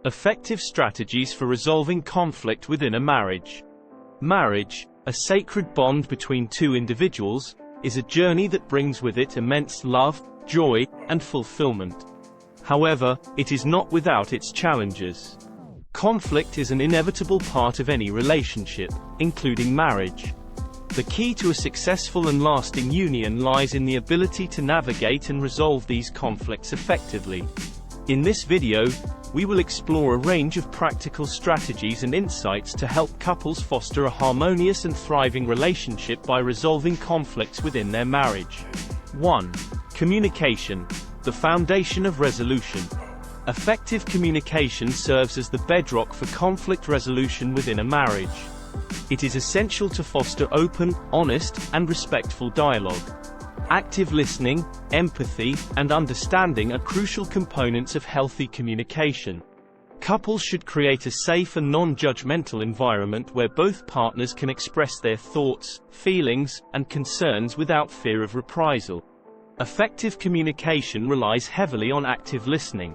Effective strategies for resolving conflict within a marriage. Marriage, a sacred bond between two individuals, is a journey that brings with it immense love, joy, and fulfillment. However, it is not without its challenges. Conflict is an inevitable part of any relationship, including marriage. The key to a successful and lasting union lies in the ability to navigate and resolve these conflicts effectively. In this video, we will explore a range of practical strategies and insights to help couples foster a harmonious and thriving relationship by resolving conflicts within their marriage. 1. Communication, the foundation of resolution. Effective communication serves as the bedrock for conflict resolution within a marriage. It is essential to foster open, honest, and respectful dialogue. Active listening, empathy, and understanding are crucial components of healthy communication. Couples should create a safe and non-judgmental environment where both partners can express their thoughts, feelings, and concerns without fear of reprisal. Effective communication relies heavily on active listening.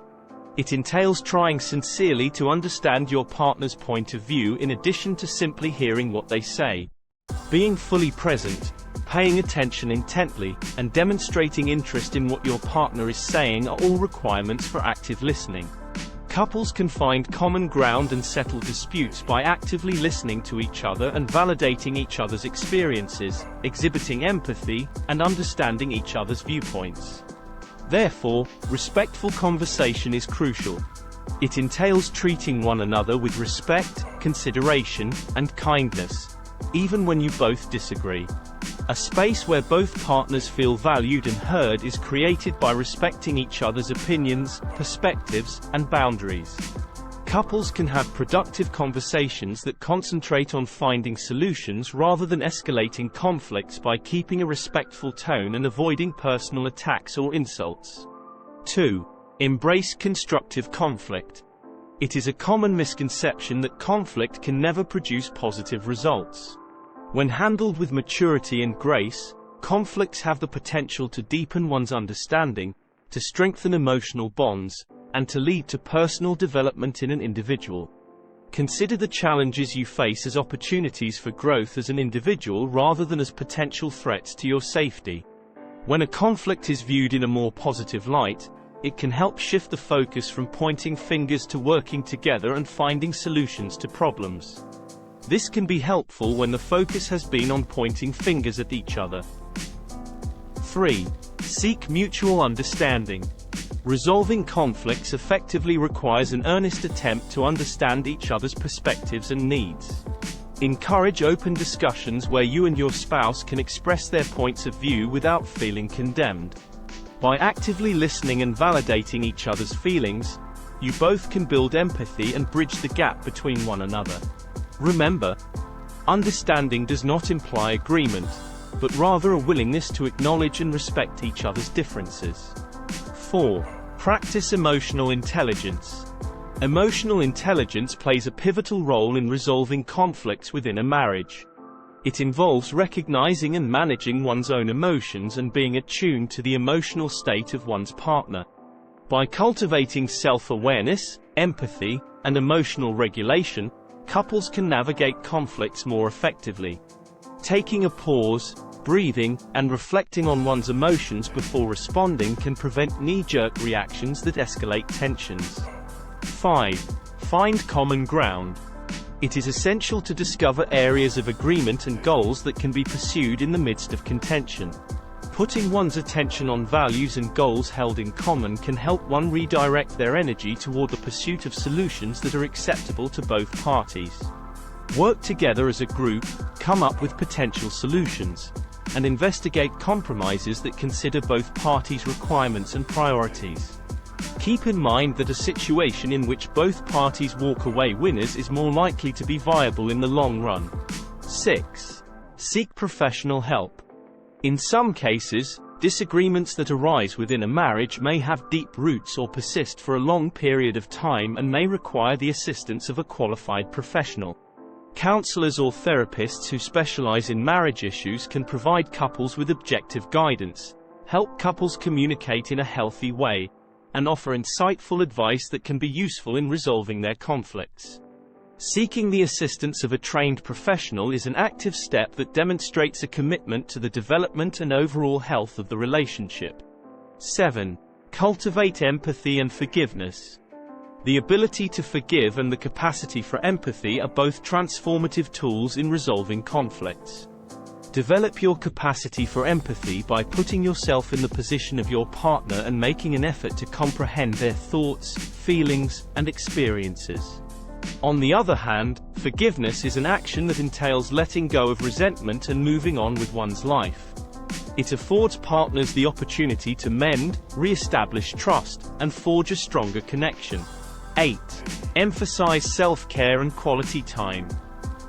It entails trying sincerely to understand your partner's point of view in addition to simply hearing what they say. Being fully present, paying attention intently, and demonstrating interest in what your partner is saying are all requirements for active listening. Couples can find common ground and settle disputes by actively listening to each other and validating each other's experiences, exhibiting empathy, and understanding each other's viewpoints. Therefore, respectful conversation is crucial. It entails treating one another with respect, consideration, and kindness, even when you both disagree. A space where both partners feel valued and heard is created by respecting each other's opinions, perspectives, and boundaries. Couples can have productive conversations that concentrate on finding solutions rather than escalating conflicts by keeping a respectful tone and avoiding personal attacks or insults. 2. Embrace constructive conflict. It is a common misconception that conflict can never produce positive results. When handled with maturity and grace, conflicts have the potential to deepen one's understanding, to strengthen emotional bonds, and to lead to personal development in an individual. Consider the challenges you face as opportunities for growth as an individual rather than as potential threats to your safety. When a conflict is viewed in a more positive light, it can help shift the focus from pointing fingers to working together and finding solutions to problems. This can be helpful when the focus has been on pointing fingers at each other. 3. Seek mutual understanding. Resolving conflicts effectively requires an earnest attempt to understand each other's perspectives and needs. Encourage open discussions where you and your spouse can express their points of view without feeling condemned. By actively listening and validating each other's feelings, you both can build empathy and bridge the gap between one another. Remember, understanding does not imply agreement, but rather a willingness to acknowledge and respect each other's differences. 4. Practice emotional intelligence. Emotional intelligence plays a pivotal role in resolving conflicts within a marriage. It involves recognizing and managing one's own emotions and being attuned to the emotional state of one's partner. By cultivating self-awareness, empathy, and emotional regulation, couples can navigate conflicts more effectively. Taking a pause, breathing, and reflecting on one's emotions before responding can prevent knee-jerk reactions that escalate tensions. 5. Find common ground. It is essential to discover areas of agreement and goals that can be pursued in the midst of contention. Putting one's attention on values and goals held in common can help one redirect their energy toward the pursuit of solutions that are acceptable to both parties. Work together as a group, come up with potential solutions, and investigate compromises that consider both parties' requirements and priorities. Keep in mind that a situation in which both parties walk away winners is more likely to be viable in the long run. 6. Seek professional help. In some cases, disagreements that arise within a marriage may have deep roots or persist for a long period of time and may require the assistance of a qualified professional. Counselors or therapists who specialize in marriage issues can provide couples with objective guidance, help couples communicate in a healthy way, and offer insightful advice that can be useful in resolving their conflicts. Seeking the assistance of a trained professional is an active step that demonstrates a commitment to the development and overall health of the relationship. 7. Cultivate empathy and forgiveness. The ability to forgive and the capacity for empathy are both transformative tools in resolving conflicts. Develop your capacity for empathy by putting yourself in the position of your partner and making an effort to comprehend their thoughts, feelings, and experiences. On the other hand, forgiveness is an action that entails letting go of resentment and moving on with one's life. It affords partners the opportunity to mend, re-establish trust, and forge a stronger connection. 8. Emphasize self-care and quality time.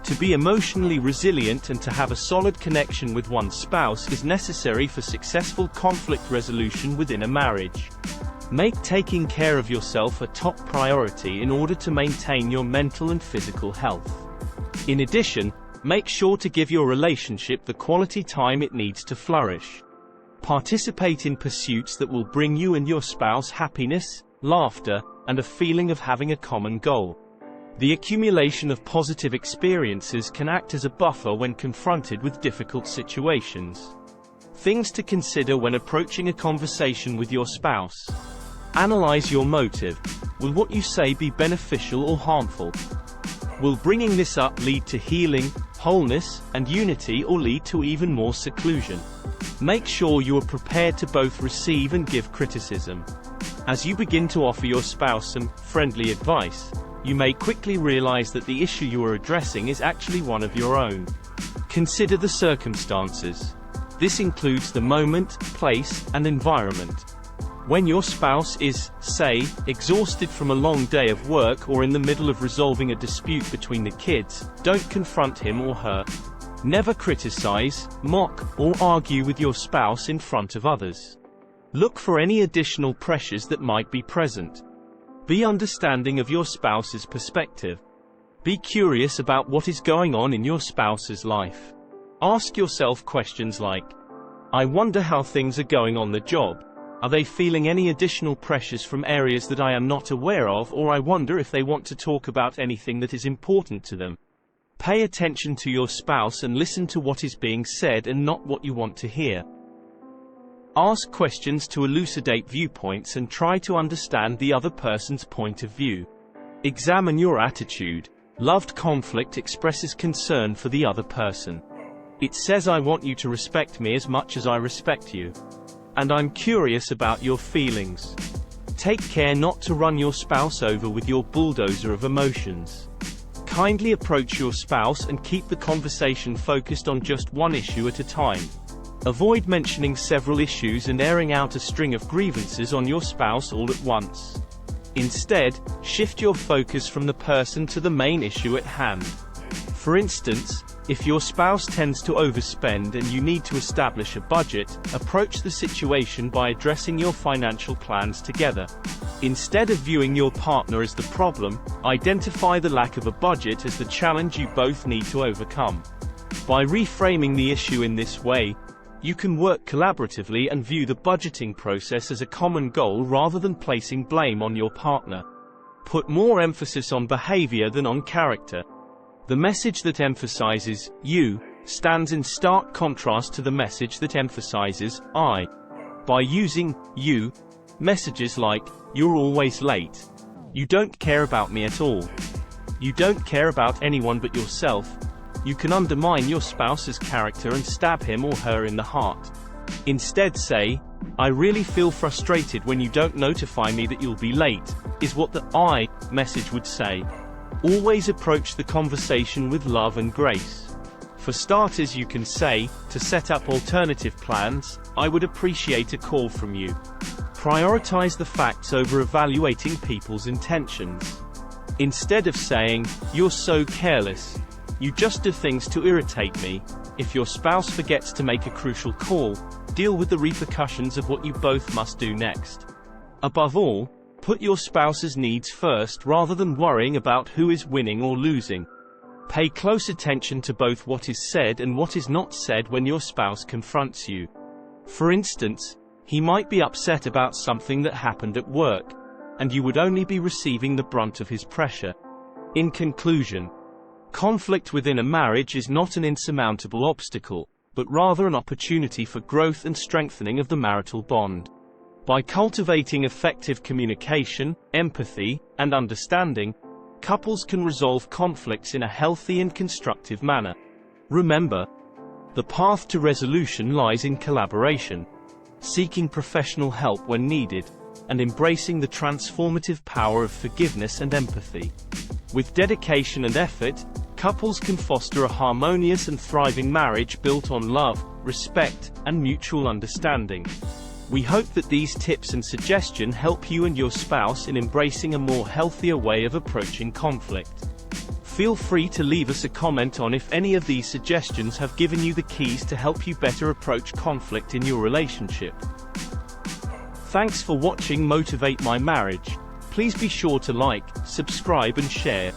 To be emotionally resilient and to have a solid connection with one's spouse is necessary for successful conflict resolution within a marriage. Make taking care of yourself a top priority in order to maintain your mental and physical health. In addition, make sure to give your relationship the quality time it needs to flourish. Participate in pursuits that will bring you and your spouse happiness, laughter, and a feeling of having a common goal. The accumulation of positive experiences can act as a buffer when confronted with difficult situations. Things to consider when approaching a conversation with your spouse. Analyze your motive. Will what you say be beneficial or harmful? Will bringing this up lead to healing, wholeness, and unity, or lead to even more seclusion? Make sure you are prepared to both receive and give criticism. As you begin to offer your spouse some friendly advice, you may quickly realize that the issue you are addressing is actually one of your own. Consider the circumstances. This includes the moment, place, and environment. When your spouse is, say, exhausted from a long day of work or in the middle of resolving a dispute between the kids, don't confront him or her. Never criticize, mock, or argue with your spouse in front of others. Look for any additional pressures that might be present. Be understanding of your spouse's perspective. Be curious about what is going on in your spouse's life. Ask yourself questions like, I wonder how things are going on the job. Are they feeling any additional pressures from areas that I am not aware of, or I wonder if they want to talk about anything that is important to them. Pay attention to your spouse and listen to what is being said and not what you want to hear. Ask questions to elucidate viewpoints and try to understand the other person's point of view. Examine your attitude. Loved conflict expresses concern for the other person. It says, I want you to respect me as much as I respect you. And I'm curious about your feelings. Take care not to run your spouse over with your bulldozer of emotions. Kindly approach your spouse and keep the conversation focused on just one issue at a time. Avoid mentioning several issues and airing out a string of grievances on your spouse all at once. Instead, shift your focus from the person to the main issue at hand. For instance, if your spouse tends to overspend and you need to establish a budget, approach the situation by addressing your financial plans together. Instead of viewing your partner as the problem, identify the lack of a budget as the challenge you both need to overcome. By reframing the issue in this way, you can work collaboratively and view the budgeting process as a common goal rather than placing blame on your partner. Put more emphasis on behavior than on character. The message that emphasizes you stands in stark contrast to the message that emphasizes I. By using you messages like, you're always late, you don't care about me at all, you don't care about anyone but yourself, you can undermine your spouse's character and stab him or her in the heart. Instead say, I really feel frustrated when you don't notify me that you'll be late, is what the I message would say. Always approach the conversation with love and grace. For starters, you can say, to set up alternative plans, I would appreciate a call from you. Prioritize the facts over evaluating people's intentions. Instead of saying, you're so careless, you just do things to irritate me, if your spouse forgets to make a crucial call, deal with the repercussions of what you both must do next. Above all, put your spouse's needs first rather than worrying about who is winning or losing. Pay close attention to both what is said and what is not said when your spouse confronts you. For instance, He might be upset about something that happened at work, and you would only be receiving the brunt of his pressure. In conclusion, conflict within a marriage is not an insurmountable obstacle, but rather an opportunity for growth and strengthening of the marital bond. By cultivating effective communication, empathy, and understanding, couples can resolve conflicts in a healthy and constructive manner. Remember, the path to resolution lies in collaboration, seeking professional help when needed, and embracing the transformative power of forgiveness and empathy. With dedication and effort, couples can foster a harmonious and thriving marriage built on love, respect, and mutual understanding. We hope that these tips and suggestions help you and your spouse in embracing a more healthier way of approaching conflict. Feel free to leave us a comment on if any of these suggestions have given you the keys to help you better approach conflict in your relationship. Thanks for watching Motivate My Marriage. Please be sure to like, subscribe and share.